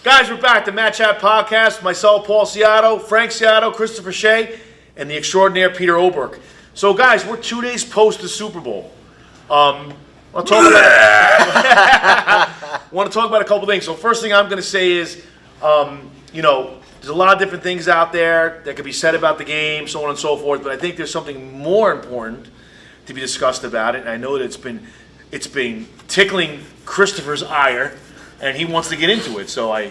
Guys, we're back. The Matt Chat Podcast. Myself, Paul Ciatto, Frank Ciatto, Christopher Shay, and the extraordinaire Peter Oberk. So, guys, we're 2 days post the Super Bowl. Want to talk about a couple things. So, first thing I'm going to say is, there's a lot of different things out there that could be said about the game, so on and so forth. But I think there's something more important to be discussed about it. And I know that it's been tickling Christopher's ire, and he wants to get into it. So I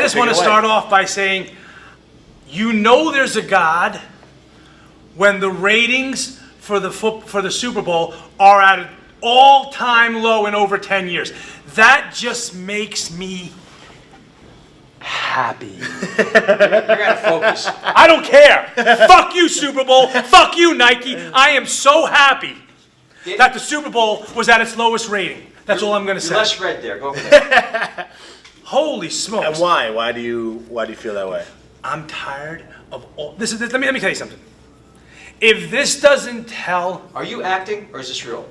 just want to start off by saying, there's a God when the ratings for the Super Bowl are at an all-time low in over 10 years. That just makes me happy. You gotta focus. I don't care. Fuck you, Super Bowl. Fuck you, Nike. I am so happy that the Super Bowl was at its lowest rating. That's all I'm going to say. You're less red there. Go for that. Holy smokes! And why? Why do you feel that way? I'm tired of all. Let me tell you something. If this doesn't tell, Are you acting or is this real?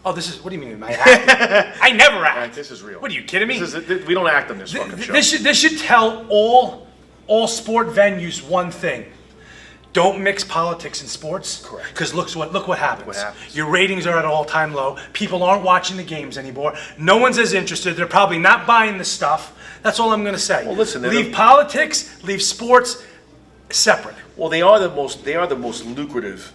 oh, this is. What do you mean? Am I acting? I never act. Right, this is real. What are you kidding me? We don't act on this fucking show. This should tell all sport venues one thing. Don't mix politics and sports. Correct. Because look what happens. What happens. Your ratings are at an all-time low. People aren't watching the games anymore. No one's as interested. They're probably not buying the stuff. That's all I'm going to say. Well, listen, leave politics, leave sports separate. Well, they are the most lucrative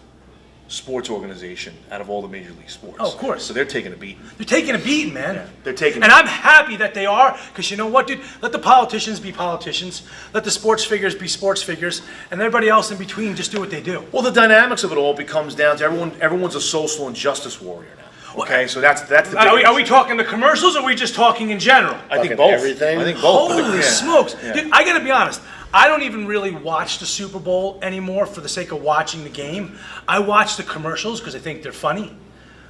sports organization out of all the major league sports. Oh, of course. So they're taking a beating. They're taking a beating, man. Yeah, they're taking. And I'm happy that they are, because you know what, dude? Let the politicians be politicians. Let the sports figures be sports figures, and everybody else in between just do what they do. Well, the dynamics of it all becomes down to everyone's a social injustice warrior now. Okay, so that's the. Are we talking the commercials, or are we just talking in general? I think both. Everything. I think both. Holy smokes. Yeah. Dude, I gotta be honest. I don't even really watch the Super Bowl anymore for the sake of watching the game. I watch the commercials because I think they're funny.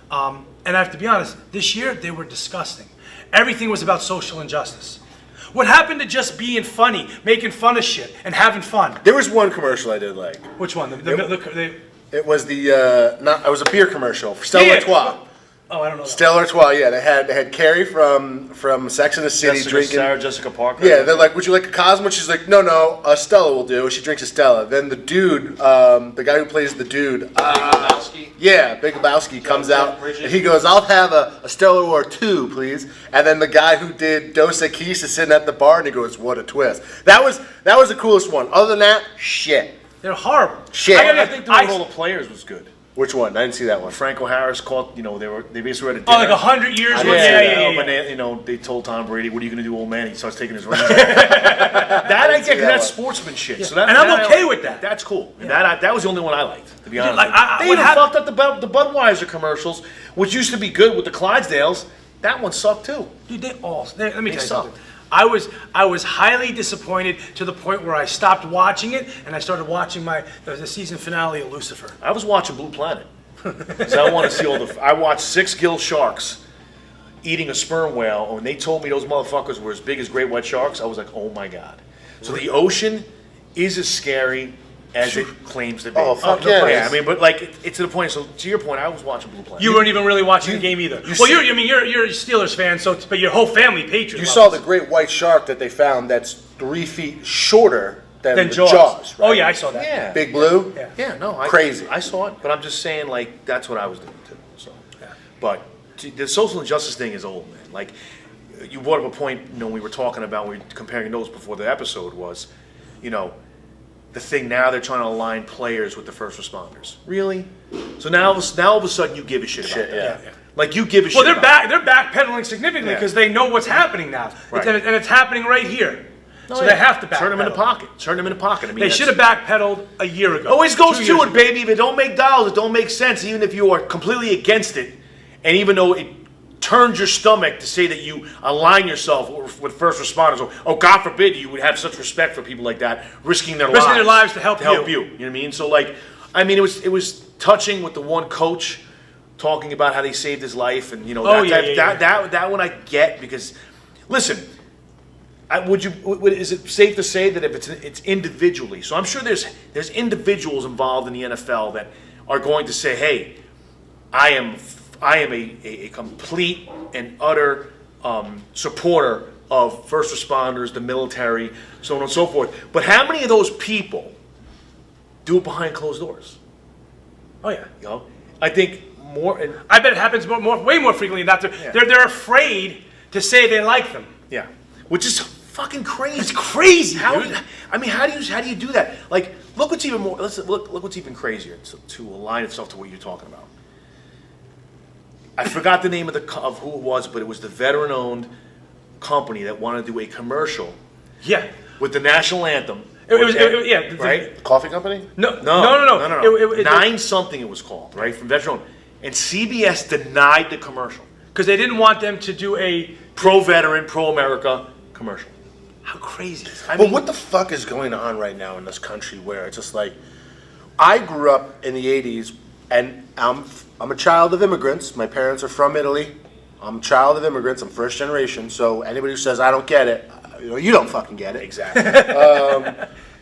And I have to be honest, this year they were disgusting. Everything was about social injustice. What happened to just being funny, making fun of shit, and having fun? There was one commercial I did like. Which one? It was it was a beer commercial for Stella Artois. Oh, I don't know. Stella Artois, yeah. They had Carrie from Sex and the City drinking. Sarah Jessica Parker. Yeah, they're like, would you like a Cosmo? She's like, no, a Stella will do. She drinks a Stella. Then the dude, the guy who plays the dude, Big Lebowski. yeah, Big Lebowski comes out and he goes, I'll have a Stella or two, please. And then the guy who did Dos Equis is sitting at the bar and he goes, what a twist. That was the coolest one. Other than that, shit. They're horrible. Shit. I think the one with all the players was good. Which one? I didn't see that one. Franco Harris caught. They basically had a dinner. Oh, like 100 years ago. Yeah. But they told Tom Brady, "What are you going to do, old man?" He starts taking his ring. That I get because that's sportsmanship. Yeah. So that, and I'm okay with that. That's cool. Yeah. That was the only one I liked, to be honest. They even fucked up the Budweiser commercials, which used to be good with the Clydesdales. That one sucked too. Dude, let me tell you something. I was highly disappointed to the point where I stopped watching it and I started watching the season finale of Lucifer. I was watching Blue Planet. So I want to see I watched 6-gill sharks eating a sperm whale, and when they told me those motherfuckers were as big as great white sharks, I was like, oh my God. So the ocean is as scary as it claims to be. Oh, fuck yeah. Yeah, I mean, but like, it's to the point, so to your point, I was watching Blue Planet. You weren't even really watching the game either. You're a Steelers fan, but your whole family Patriots. You saw the great white shark that they found that's 3 feet shorter than Jaws. right? Oh yeah, I saw that. Yeah. Big Blue? Yeah, no. Crazy. I saw it, but I'm just saying, like, that's what I was doing too. So, But the social injustice thing is old, man. Like, you brought up a point, we were talking about, we were comparing notes before the episode was, the thing now they're trying to align players with the first responders. Really? So now all of a sudden you give a shit about that. Yeah. Like you give a shit. Well, they're backpedaling significantly because they know what's happening now, Right. and it's happening right here. So they have to backpedal. Turn them in the pocket. I mean, they should have backpedaled a year ago. Always goes 2 to years it, ago. baby. If it don't make dollars, it don't make sense. Even if you are completely against it, and even though it turns your stomach to say that you align yourself with first responders, or God forbid you would have such respect for people like that, risking their lives to help you. You know what I mean? So it was touching with the one coach talking about how they saved his life, and that one I get because, listen. Is it safe to say that if it's individually? So I'm sure there's individuals involved in the NFL that are going to say, "Hey, I am a complete and utter supporter of first responders, the military, so on and so forth. But how many of those people do it behind closed doors? Oh yeah. You know, I think more. And I bet it happens way more frequently. They're afraid to say they like them. yeah, which is fucking crazy. It's crazy, dude. I mean, how do you do that? Like, look what's even more. Look what's even crazier to align itself to what you're talking about. I forgot the name of who it was, but it was the veteran-owned company that wanted to do a commercial Yeah. with the national anthem. Yeah. Right? Coffee company? No. No. Nine something it was called, right? From veteran-owned. And CBS denied the commercial. Because they didn't want them to do a Pro-veteran, pro-America commercial. How crazy is But what the fuck is going on right now in this country where it's just like, I grew up in the 80s and I'm a child of immigrants. My parents are from Italy. I'm a child of immigrants. I'm first generation. So anybody who says I don't get it, you don't fucking get it. Exactly.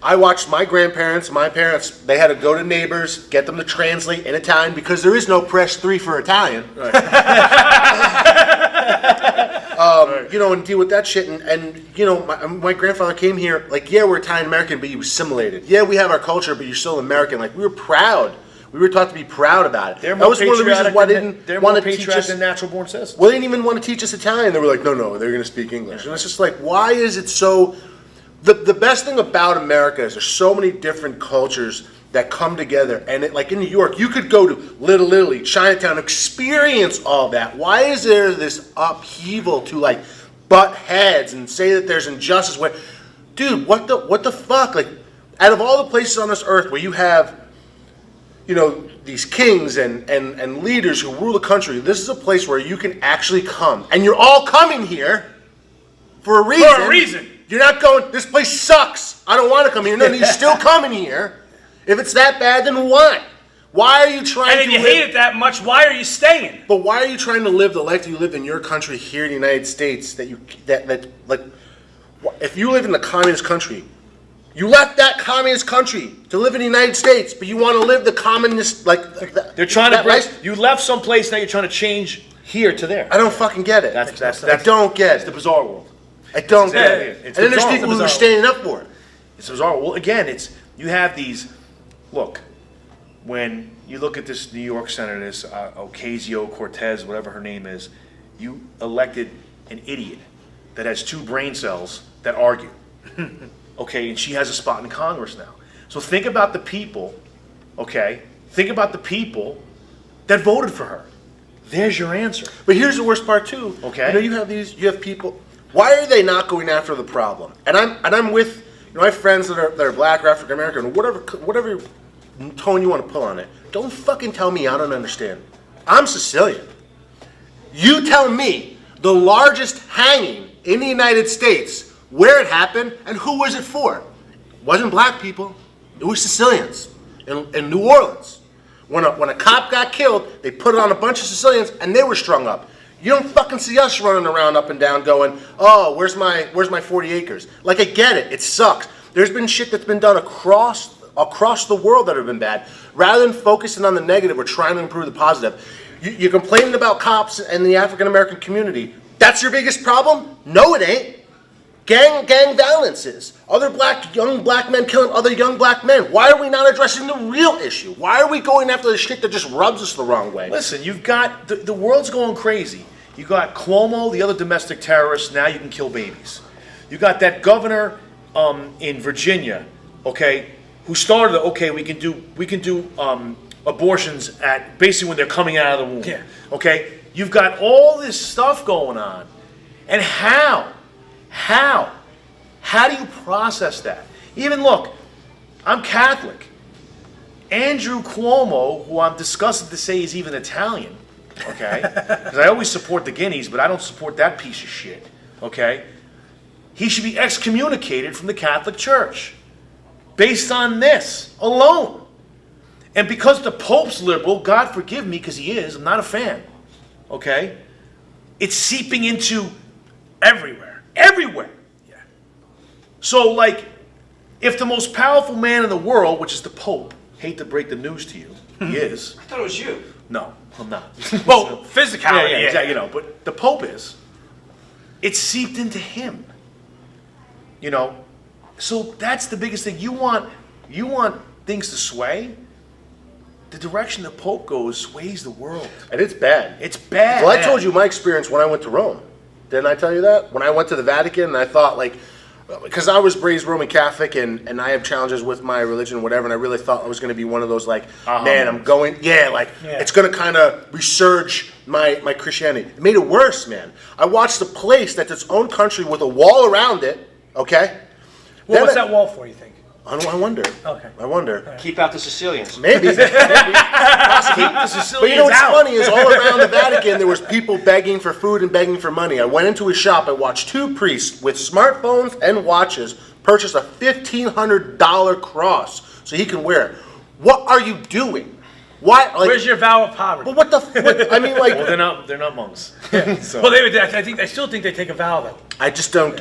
I watched my grandparents, my parents, they had to go to neighbors, get them to translate in Italian because there is no press 3 for Italian. Right. You know, and deal with that shit. And you know, my grandfather came here, like, yeah, we're Italian American, but you assimilated. Yeah, we have our culture, but you're still American. Like, we were proud. We were taught to be proud about it. That was one of the reasons why they didn't want to teach us. Than natural-born citizens. Well, they didn't even want to teach us Italian. They were like, no, they're going to speak English. And it's just like, why is it so... The best thing about America is there's so many different cultures that come together. And it, like in New York, you could go to Little Italy, Chinatown, experience all that. Why is there this upheaval to like butt heads and say that there's injustice? Where, dude, what the fuck? Like, out of all the places on this earth where you have, you know, these kings and leaders who rule the country, this is a place where you can actually come. And you're all coming here for a reason. For a reason. You're not going, this place sucks. I don't want to come here. No, you're still coming here. If it's that bad, then what? Why are you trying to And if you hate it that much, why are you staying? But why are you trying to live the life that you lived in your country here in the United States? If you live in the communist country, you left that communist country to live in the United States, but you want to live the communist, They're trying to bring, you left someplace, now you're trying to change here to there. I don't fucking get it. I don't get It's the it. bizarre world. I don't get exactly it. it. It's And then there's bizarre. people who are It's standing up for it. It's bizarre. Well, again, you have these. Look, when you look at this New York senator, this Ocasio-Cortez, whatever her name is, you elected an idiot that has 2 brain cells that argue. Okay, and she has a spot in Congress now. So think about the people. Okay, think about the people that voted for her. There's your answer. But here's the worst part too. Okay. You know, you have people. Why are they not going after the problem? And I'm with, you know, I have friends that are black or African American, whatever tone you want to pull on it. Don't fucking tell me I don't understand. I'm Sicilian. You tell me the largest hanging in the United States, where it happened, and who was it for? It wasn't black people. It was Sicilians in New Orleans. When a cop got killed, they put it on a bunch of Sicilians, and they were strung up. You don't fucking see us running around up and down going, oh, where's my 40 acres? Like, I get it. It sucks. There's been shit that's been done across the world that have been bad. Rather than focusing on the negative, we're trying to improve the positive. You're complaining about cops and the African American community. That's your biggest problem? No, it ain't. Gang violence is. Young black men killing other young black men. Why are we not addressing the real issue? Why are we going after the shit that just rubs us the wrong way? Listen, you've got, the world's going crazy. You got Cuomo, the other domestic terrorist, now you can kill babies. You got that governor in Virginia, okay, who started, we can do abortions at basically when they're coming out of the womb. Yeah. Okay? You've got all this stuff going on. And how do you process that? Even look, I'm Catholic. Andrew Cuomo, who I'm disgusted to say is even Italian, okay? Because I always support the Guineas, but I don't support that piece of shit, okay? He should be excommunicated from the Catholic Church based on this alone. And because the Pope's liberal, God forgive me because he is, I'm not a fan, okay? It's seeping into everywhere. Yeah. So, like, if the most powerful man in the world, which is the Pope, hate to break the news to you, he is. I thought it was you. No, I'm not. Well, physicality, yeah, exactly, you know, but the Pope is. It's seeped into him. You know? So that's the biggest thing. You want things to sway? The direction the Pope goes sways the world. And it's bad. It's bad. Well, I told you my experience when I went to Rome. Didn't I tell you that? When I went to the Vatican and I thought like, because I was raised Roman Catholic and I have challenges with my religion and whatever, and I really thought I was going to be one of those like, man, I'm going, it's going to kind of resurge my Christianity. It made it worse, man. I watched a place that's its own country with a wall around it, okay? What was that wall for, you think? I wonder. Okay. I wonder. Keep out the Sicilians. Maybe. Possibly. But you know what's funny is all around the Vatican there was people begging for food and begging for money. I went into a shop. I watched two priests with smartphones and watches purchase a $1,500 cross so he can wear it. What are you doing? Why? Like, Where's your vow of poverty? But what the? What, I mean, like. Well, they're not monks. So. Well, I still think they take a vow though. I just don't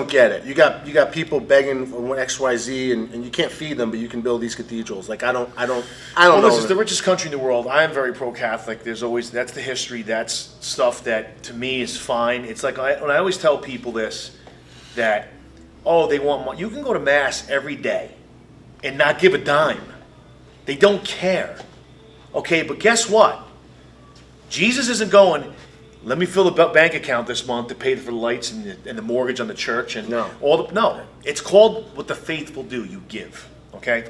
get it. You got people begging for XYZ, and you can't feed them, but you can build these cathedrals. Like I don't know. This is the richest country in the world. I am very pro-Catholic. That's the history. That's stuff that to me is fine. It's like when I always tell people this, that they want money. You can go to mass every day, and not give a dime. They don't care. Okay, but guess what? Jesus isn't going, let me fill the bank account this month to pay for the lights and the mortgage on the church and no. It's called what the faithful do. You give. Okay,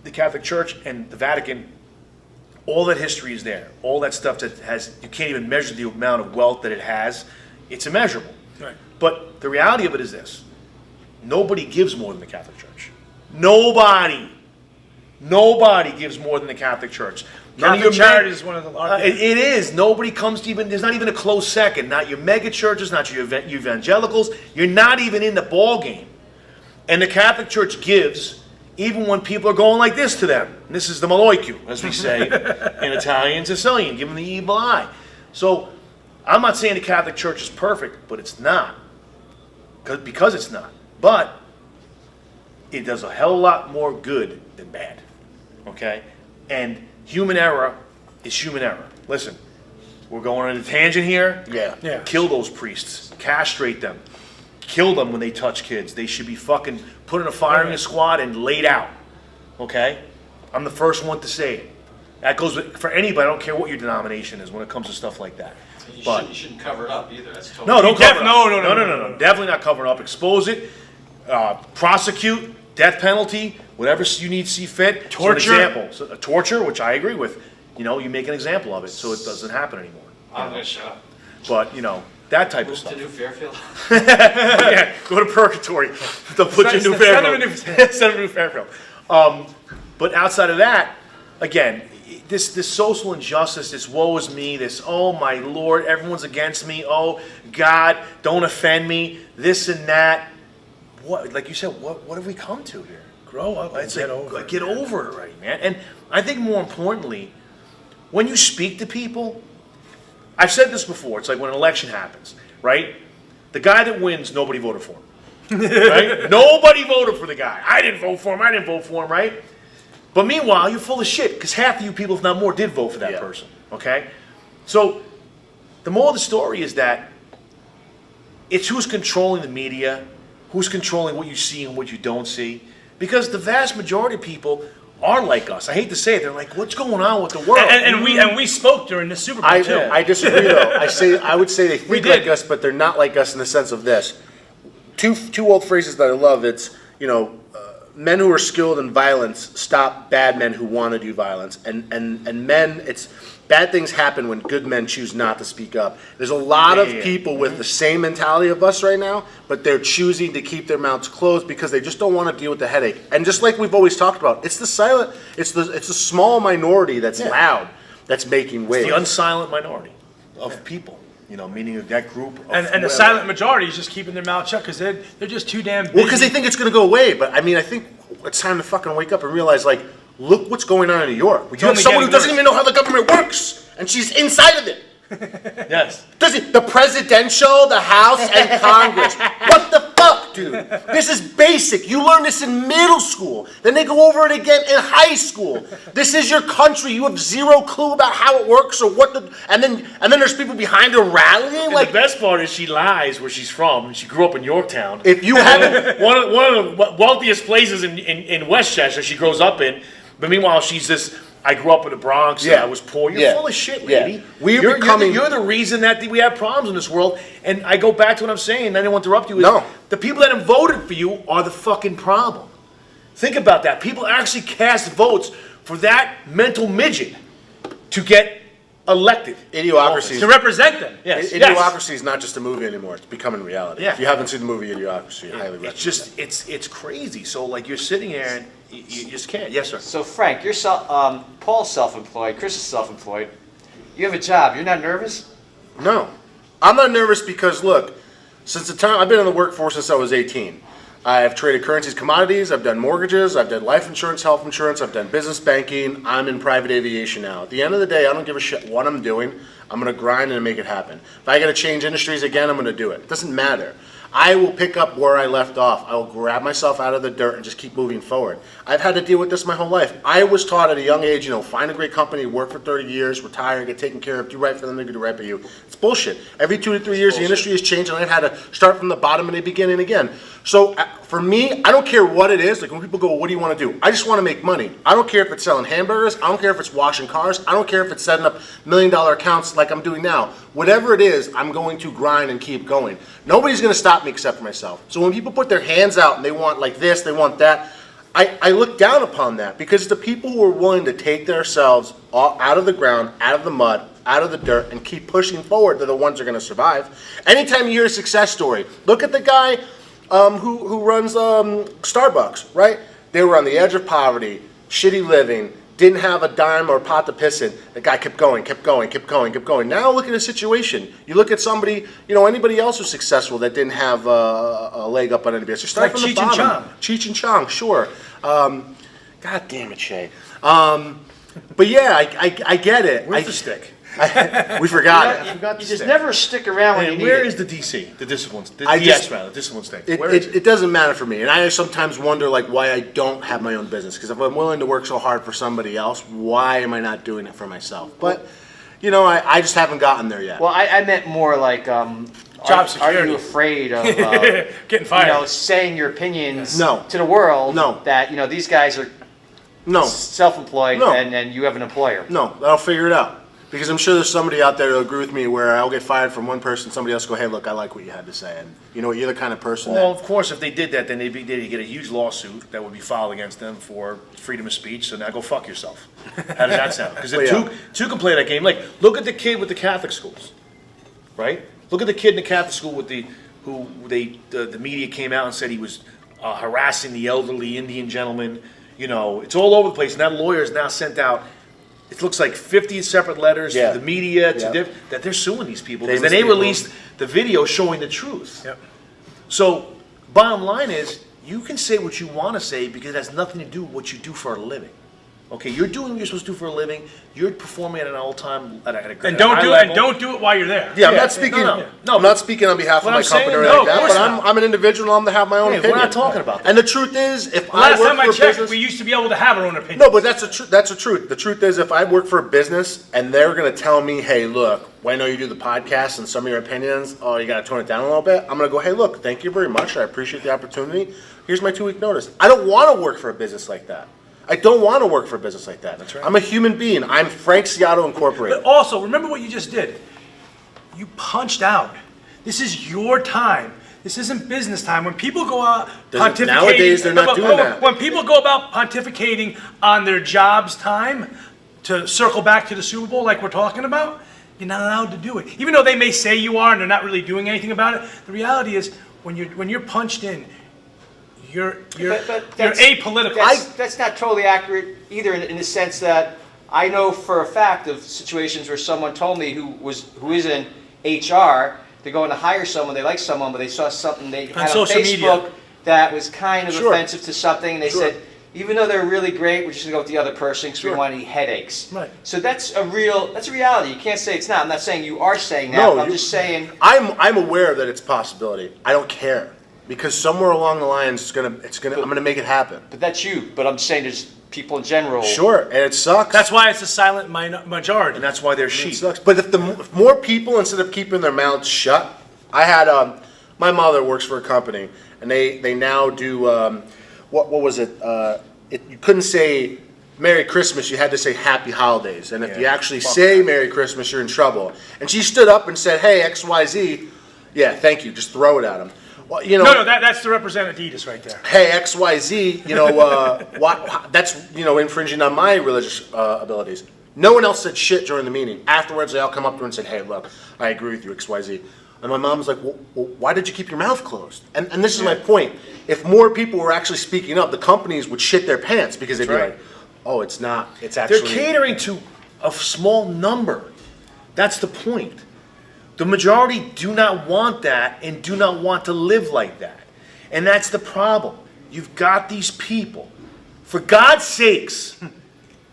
the Catholic Church and the Vatican, all that history is there. All that stuff that you can't even measure the amount of wealth that it has. It's immeasurable. Right. But the reality of it is this: nobody gives more than the Catholic Church. Nobody gives more than the Catholic Church. Catholic charity is one of the largest. It is. Nobody comes to even. There's not even a close second. Not your mega churches, not your evangelicals. You're not even in the ball game. And the Catholic Church gives even when people are going like this to them. And this is the maloiku, as we say in Italian, Sicilian, giving the evil eye. So I'm not saying the Catholic Church is perfect, but it's not. Because it's not. But it does a hell of a lot more good than bad. Okay? And human error is human error. Listen, we're going on a tangent here. Yeah. Kill those priests. Castrate them. Kill them when they touch kids. They should be fucking put in a firing squad and laid out. Okay? I'm the first one to say it. That goes for anybody. I don't care what your denomination is when it comes to stuff like that. You shouldn't cover it up either. That's totally No, don't cover it up. No. Definitely not cover it up. Expose it. Prosecute. Death penalty. Whatever you need to see fit. Torture. So an example. So, torture, which I agree with. You make an example of it so it doesn't happen anymore. I'm going to shut up. But, that type of Move stuff. to New Fairfield. Yeah, go to purgatory. They'll put you in New Fairfield. Send them to New Fairfield. But outside of that, again, this social injustice, this woe is me, this oh my Lord, everyone's against me, oh God, don't offend me, this and that. What, like you said, what have we come to here? Grow up and Get over it already, man. And I think more importantly, when you speak to people, I've said this before, it's like when an election happens, right? The guy that wins, nobody voted for him. Right? Nobody voted for the guy. I didn't vote for him, right? But meanwhile, you're full of shit, because half of you people, if not more, did vote for that person. Okay? So the moral of the story is that it's who's controlling the media, who's controlling what you see and what you don't see. Because the vast majority of people are like us. I hate to say it. They're like, what's going on with the world? And we spoke during the Super Bowl too. I disagree though. I would say they think like us, but they're not like us in the sense of this. Two old phrases that I love. It's men who are skilled in violence stop bad men who want to do violence, and men. It's bad things happen when good men choose not to speak up. There's a lot of people with the same mentality of us right now, but they're choosing to keep their mouths closed because they just don't want to deal with the headache. And just like we've always talked about, it's the silent, it's the small minority that's loud, that's making waves. It's the unsilent minority of people, meaning that group. And the silent majority is just keeping their mouth shut because they're just too damn busy. Well, because they think it's going to go away. But I mean, I think it's time to fucking wake up and realize, like, look what's going on in New York. You have someone who doesn't even know how the government works, and she's inside of it. Yes. The presidential, the House, and Congress. What the fuck, dude. This is basic. You learn this in middle school. Then they go over it again in high school. This is your country. You have zero clue about how it works or what the. And then there's people behind her rallying. And Like the best part is she lies where she's from. And she grew up in Yorktown. if you haven't. one of the wealthiest places in Westchester she grows up in. But meanwhile, she's this. I grew up in the Bronx. And Yeah. I was poor. You're Yeah. full of shit, Yeah. lady. We're becoming- You're the reason that we have problems in this world. And I go back to what I'm saying. And I don't want to interrupt you. Is No. The people that have voted for you are the fucking problem. Think about that. People actually cast votes for that mental midget to get elected. Idiocracy. To represent them. Yes. Idiocracy is not just a movie anymore. It's becoming reality. Yeah. If you haven't seen the movie Idiocracy, I highly recommend It's just it's crazy. So like you're sitting here and you just can't. Yes, sir. So Frank, you're Paul's self-employed, Chris is self-employed. You have a job. You're not nervous? No. I'm not nervous because, look, since the time I've been in the workforce since I was 18, I've traded currencies, commodities, I've done mortgages, I've done life insurance, health insurance, I've done business banking, I'm in private aviation now. At the end of the day, I don't give a shit what I'm doing. I'm going to grind and make it happen. If I got to change industries again, I'm going to do it. It doesn't matter. I will pick up where I left off. I will grab myself out of the dirt and just keep moving forward. I've had to deal with this my whole life. I was taught at a young age, find a great company, work for 30 years, retire, get taken care of, do right for them, they do right by you. It's bullshit. Every 2 to 3 years, the industry has changed, and I've had to start from the bottom and the beginning again. So for me, I don't care what it is. Like when people go, what do you want to do? I just want to make money. I don't care if it's selling hamburgers. I don't care if it's washing cars. I don't care if it's setting up $1 million accounts like I'm doing now. Whatever it is, I'm going to grind and keep going. Nobody's going to stop me except for myself. So when people put their hands out and they want like this, they want that, I look down upon that because the people who are willing to take themselves out of the ground, out of the mud, out of the dirt, and keep pushing forward, they're the ones who are going to survive. Anytime you hear a success story, look at the guy who runs Starbucks, right? They were on the edge of poverty, shitty living, didn't have a dime or a pot to piss in. The guy kept going, kept going, kept going, kept going. Now look at the situation. You look at somebody, anybody else who's successful that didn't have a leg up on anybody else. Just start Like from the Cheech and bottom. Chong. Cheech and Chong, sure. God damn it, Shay. But yeah, I get it. Where's the stick? We forgot it. forgot You to just say. never stick around when you And need where it. is the DC? The disciplines? The I DS just- rather. Disciplines thing. It, Where is it doesn't matter for me, and I sometimes wonder why I don't have my own business. Because if I'm willing to work so hard for somebody else, why am I not doing it for myself? But I just haven't gotten there yet. Well, I meant more like, Job are security. you afraid of, Getting fired. saying your opinions No. to the world? No. That, these guys are no, self-employed No. and you have an employer. no, I'll figure it out. Because I'm sure there's somebody out there that'll agree with me where I'll get fired from one person, somebody else go, hey, look, I like what you had to say, and you know what, you're the kind of person Well, that. of course, if they did that, then they'd get a huge lawsuit that would be filed against them for freedom of speech. So now go fuck yourself. How does that sound? Because if Well, two can play that game, like look at the kid with the Catholic schools, right? Look at the kid in the Catholic school with the media came out and said he was harassing the elderly Indian gentleman. It's all over the place. And that lawyer is now sent out. It looks like 50 separate letters Yeah. to the media Yeah. that they're suing these people Famous because then they people. released the video showing the truth. Yep. So, bottom line is, you can say what you want to say because it has nothing to do with what you do for a living. Okay, you're doing what you're supposed to do for a living. You're performing at an all-time at a And high don't do it. level. And don't do it while you're there. Yeah, I'm Yeah, not speaking. no, I'm not speaking on behalf of What my I'm company saying, or no, anything of like that. course But not. I'm an individual. I'm to have my own Yeah, opinion. we're not talking about that. And the truth is, if I Last work time I for a checked, business, we used to be able to have our own opinion. no, but that's the truth. The truth is, if I work for a business and they're going to tell me, hey, look, I know you do the podcast and some of your opinions, you got to tone it down a little bit. I'm going to go, hey, look, thank you very much. I appreciate the opportunity. Here's my 2-week notice. I don't want to work for a business like that. I don't want to work for a business like that. That's right. I'm a human being. I'm Frank Ciatto Incorporated. But also, remember what you just did. You punched out. This is your time. This isn't business time. When people go out pontificating, Nowadays, they're not doing that. When people go about pontificating on their job's time to circle back to the Super Bowl, like we're talking about, you're not allowed to do it. Even though they may say you are, and they're not really doing anything about it. The reality is, when you're punched in, you're that's- apolitical. That's not totally accurate either in the sense that I know for a fact of situations where someone told me who is in HR, they're going to hire someone, they like someone, but they saw something they had on social Facebook media. that was kind of Sure. offensive to something, and they Sure. said, even though they're really great, we're just gonna go with the other person because we Sure. don't want any headaches. Right. So that's a reality. You can't say it's not. I'm not saying you are saying that, No, but I'm you- just saying, I'm aware that it's a possibility. I don't care. because somewhere along the lines, I'm gonna make it happen. But that's you. But I'm saying there's people in general. Sure, and it sucks. That's why it's a silent majority. And that's why they're It sheep. sucks. But if more people, instead of keeping their mouths shut, I had my mother works for a company, and they now do what was it? You couldn't say Merry Christmas, you had to say Happy Holidays, and if you actually say Merry Christmas, you're in trouble. And she stood up and said, "Hey, XYZ, yeah, thank you," just throw it at them. Well, No, that's to represent Adidas right there. Hey, XYZ, that's, infringing on my religious abilities. No one else said shit during the meeting. Afterwards, they all come up to her and said, "Hey, look, I agree with you, XYZ." And my mom's like, well, why did you keep your mouth closed? And this is my point. If more people were actually speaking up, the companies would shit their pants because they'd be like, oh, it's not, it's actually... They're catering to a small number. That's the point. The majority do not want that and do not want to live like that. And that's the problem. You've got these people. For God's sakes,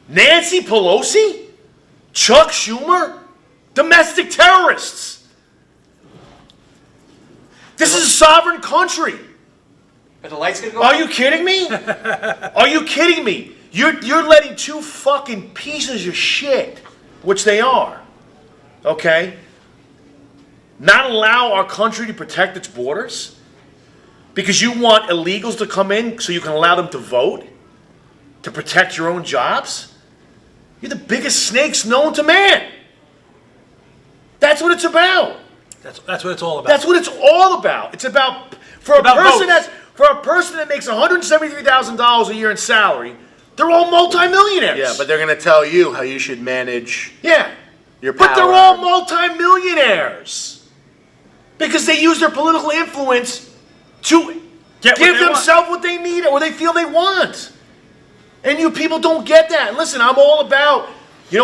Nancy Pelosi? Chuck Schumer? Domestic terrorists. This is a sovereign country. Are the lights gonna go Are on? you kidding me? Are you kidding me? You're letting two fucking pieces of shit, which they are, okay, not allow our country to protect its borders because you want illegals to come in so you can allow them to vote, to protect your own jobs? You're the biggest snakes known to man. That's what it's about. That's what it's all about. That's what it's all about. It's about for a person that makes $173,000 a year in salary. They're all multimillionaires. Yeah, but they're going to tell you how you should manage your power. But they're all multimillionaires because they use their political influence to give themselves what they need or they feel they want. And you people don't get that. And listen, I'm all about,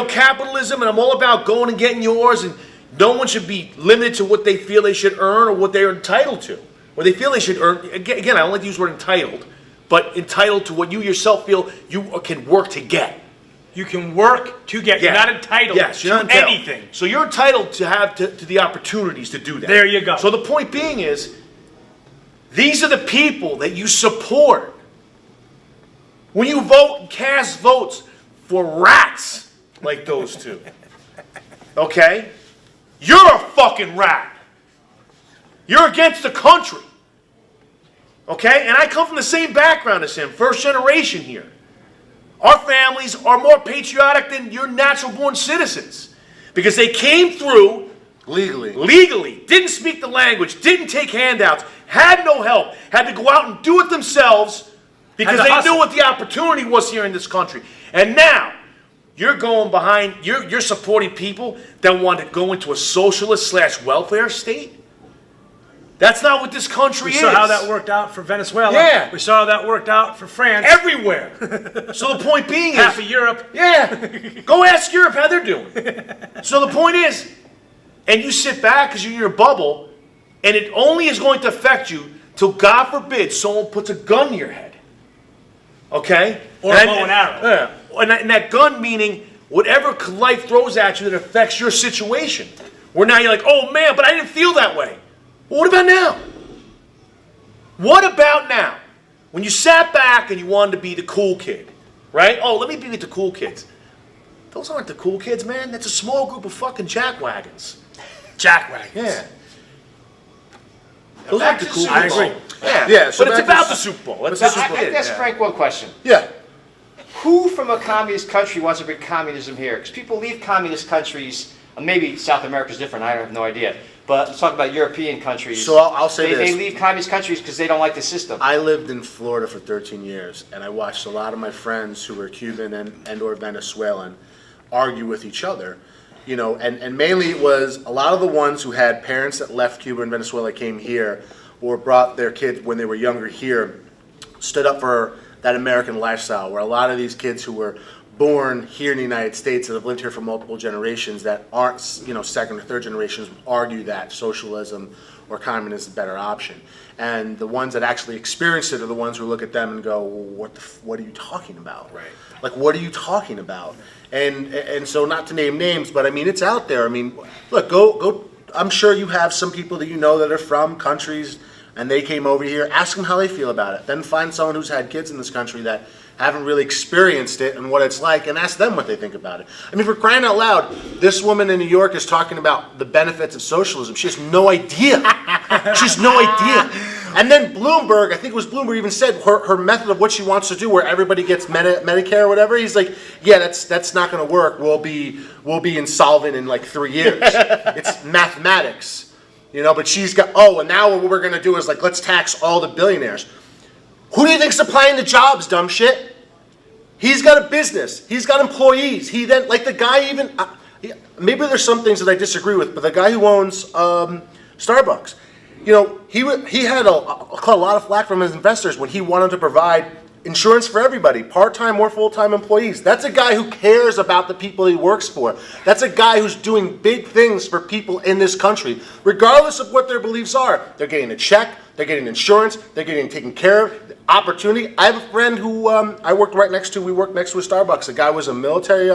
capitalism, and I'm all about going and getting yours, and no one should be limited to what they feel they should earn or what they're entitled to. Or they feel they should earn. Again, I don't like to use the word entitled, but entitled to what you yourself feel you can work to get. You can work to get. You're not entitled to anything. So you're entitled to have to the opportunities to do that. There you go. So the point being is, these are the people that you support. When you vote and cast votes for rats like those two, okay? You're a fucking rat. You're against the country. Okay? And I come from the same background as him, first generation here. Our families are more patriotic than your natural born citizens because they came through legally, didn't speak the language, didn't take handouts, had no help, had to go out and do it themselves because they knew what the opportunity was here in this country. And now, you're going behind, you're supporting people that want to go into a socialist / welfare state? That's not what this country is. We saw how that worked out for Venezuela. Yeah. We saw how that worked out for France. Everywhere. So the point being Half of Europe. Yeah. Go ask Europe how they're doing. So the point is, and you sit back because you're in your bubble, and it only is going to affect you till, God forbid, someone puts a gun to your head. Okay? Or a bow and arrow. Yeah. And that gun meaning whatever life throws at you that affects your situation. Where now you're like, oh man, but I didn't feel that way. Well, what about now? What about now? When you sat back and you wanted to be the cool kid, right? Oh, let me be with the cool kids. Those aren't the cool kids, man. That's a small group of fucking jackwagons. Jackwagons. Yeah. Those aren't the cool kids. I agree. Yeah, so but it's back about to- the Super Bowl. That's I the Super Bowl. can ask Frank one question. Yeah. Who from a communist country wants to bring communism here? Because people leave communist countries, maybe South America's different, I have no idea. But let's talk about European countries. So I'll say They this. leave communist countries because they don't like the system. I lived in Florida for 13 years, and I watched a lot of my friends who were Cuban and or Venezuelan argue with each other. And mainly it was a lot of the ones who had parents that left Cuba and Venezuela, came here, or brought their kids when they were younger here, stood up for that American lifestyle, where a lot of these kids who were born here in the United States that have lived here for multiple generations that aren't, second or third generations, argue that socialism or communism is a better option. And the ones that actually experience it are the ones who look at them and go, well, what are you talking about? Right. Like, what are you talking about? And so, not to name names, but I mean, it's out there. I mean, look, go. I'm sure you have some people that you know that are from countries and they came over here, ask them how they feel about it. Then find someone who's had kids in this country that haven't really experienced it and what it's like, and ask them what they think about it. I mean, for crying out loud, this woman in New York is talking about the benefits of socialism. She has no idea. She has no idea. And then Bloomberg, I think it was Bloomberg, even said her method of what she wants to do, where everybody gets Medicare or whatever. He's like, yeah, that's not going to work. We'll be insolvent in like 3 years. It's mathematics, you know. But she's got, and now what we're going to do is like, let's tax all the billionaires. Who do you think's supplying the jobs, dumb shit? He's got a business. He's got employees. He then, like the guy even, maybe there's some things that I disagree with, but the guy who owns Starbucks, you know, he had a lot of flack from his investors when he wanted to provide insurance for everybody, part-time or full-time employees. That's a guy who cares about the people he works for. That's a guy who's doing big things for people in this country, regardless of what their beliefs are. They're getting a check, they're getting insurance, they're getting taken care of, opportunity. I have a friend who I worked right next to, we worked next to a Starbucks. The guy was a military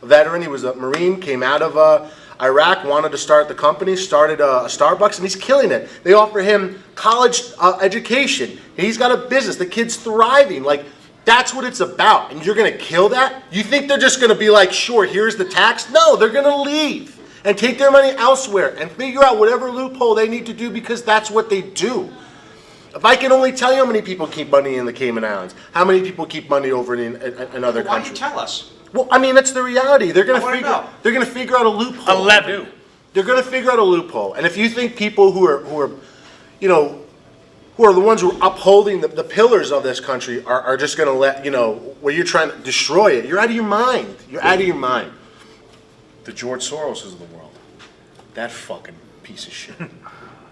veteran, he was a Marine, came out of Iraq, wanted to start the company, started a Starbucks, and he's killing it. They offer him college education. He's got a business. The kid's thriving. Like, that's what it's about. And you're going to kill that? You think they're just going to be like, sure, here's the tax? No, they're going to leave and take their money elsewhere and figure out whatever loophole they need to do, because that's what they do. If I can only tell you how many people keep money in the Cayman Islands, how many people keep money over in other Why don't you countries. tell us? Well, I mean, that's the reality. They're going I wanna to know. figure out a loophole. 11. They're going to figure out a loophole. And if you think people who are you know, who are the ones who are upholding the pillars of this country are just going to let, you know, where you're trying to destroy it, you're out of your mind. You're out of your mind. The George Soroses of the world. That fucking piece of shit.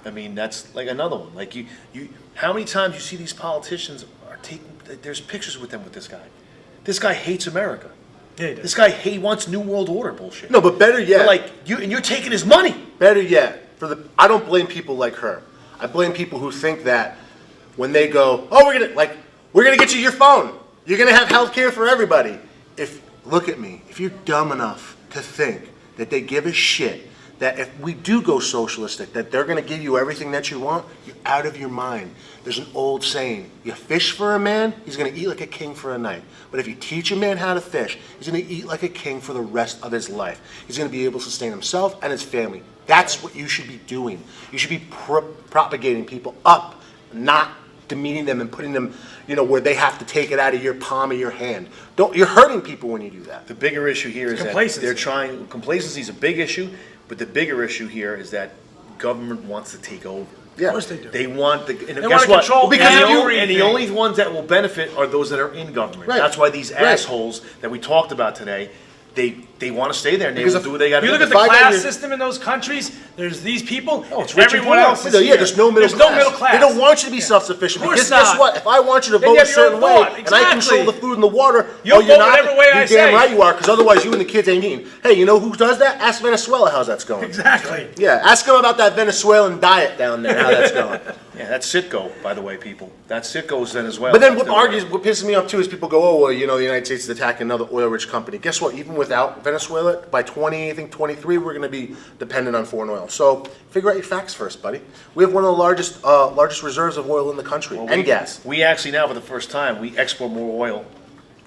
I mean, that's like another one. Like you how many times you see these politicians are taking, there's pictures with them with this guy. This guy hates America. Yeah, he does. This guy wants New World Order bullshit. No, but better yet. But like you're taking his money. Better yet, I don't blame people like her. I blame people who think that when they go, we're gonna get you your phone. You're gonna have health care for everybody. Look at me. If you're dumb enough to think that they give a shit that if we do go socialistic, that they're gonna give you everything that you want, you're out of your mind. There's an old saying, you fish for a man, he's gonna eat like a king for a night. But if you teach a man how to fish, he's gonna eat like a king for the rest of his life. He's gonna be able to sustain himself and his family. That's what you should be doing. You should be propagating people up, not demeaning them and putting them, you know, where they have to take it out of your palm of your hand. You're hurting people when you do that. The bigger issue here is that complacency. they're trying. Complacency is a big issue, but the bigger issue here is that government wants to take over. Yeah. Of course they do. They want and They guess want to what? control Because everything. the only ones that will benefit are those that are in government. Right. That's why these Right. assholes that we talked about today, they want to stay there and they Because will if do what they got to You do. look at the If I got class your- system in those countries. There's these people. it's rich and everyone poor. else is Yeah, here. there's no middle There's class. no middle class. They don't want you to be self-sufficient, Of course because guess not. what? If I want you to Then vote you a have your own certain way thought. and I control Exactly. the food and the water, You'll you're vote not. whatever way I You're say. damn right you are, because otherwise you and the kids ain't eating. Hey, you know who does that? Ask Venezuela how that's going. Exactly. Yeah, ask them about that Venezuelan diet down there, how that's going. Yeah, that's Citgo, by the way, people. That's Citgo's Venezuela. But then what pisses me off too is people go, oh, well, you know, the United States is attacking another oil-rich company. Guess what? Even without Venezuela, by 2023, we're going to be dependent on foreign oil. So figure out your facts first, buddy. We have one of the largest reserves of oil in the country, and gas. We actually now, for the first time, we export more oil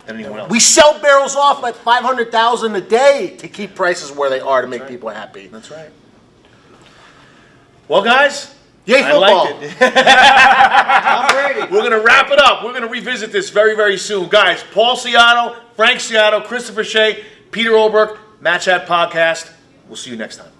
than anyone else. We sell barrels off at 500,000 a day to keep prices where they are to make people happy. That's right. Well, guys, Yay, I football. liked it. Tom Brady. We're going to wrap it up. We're going to revisit this very, very soon. Guys, Paul Ciatto, Frank Ciatto, Christopher Shay, Peter Olberg, Match Hat Podcast. We'll see you next time.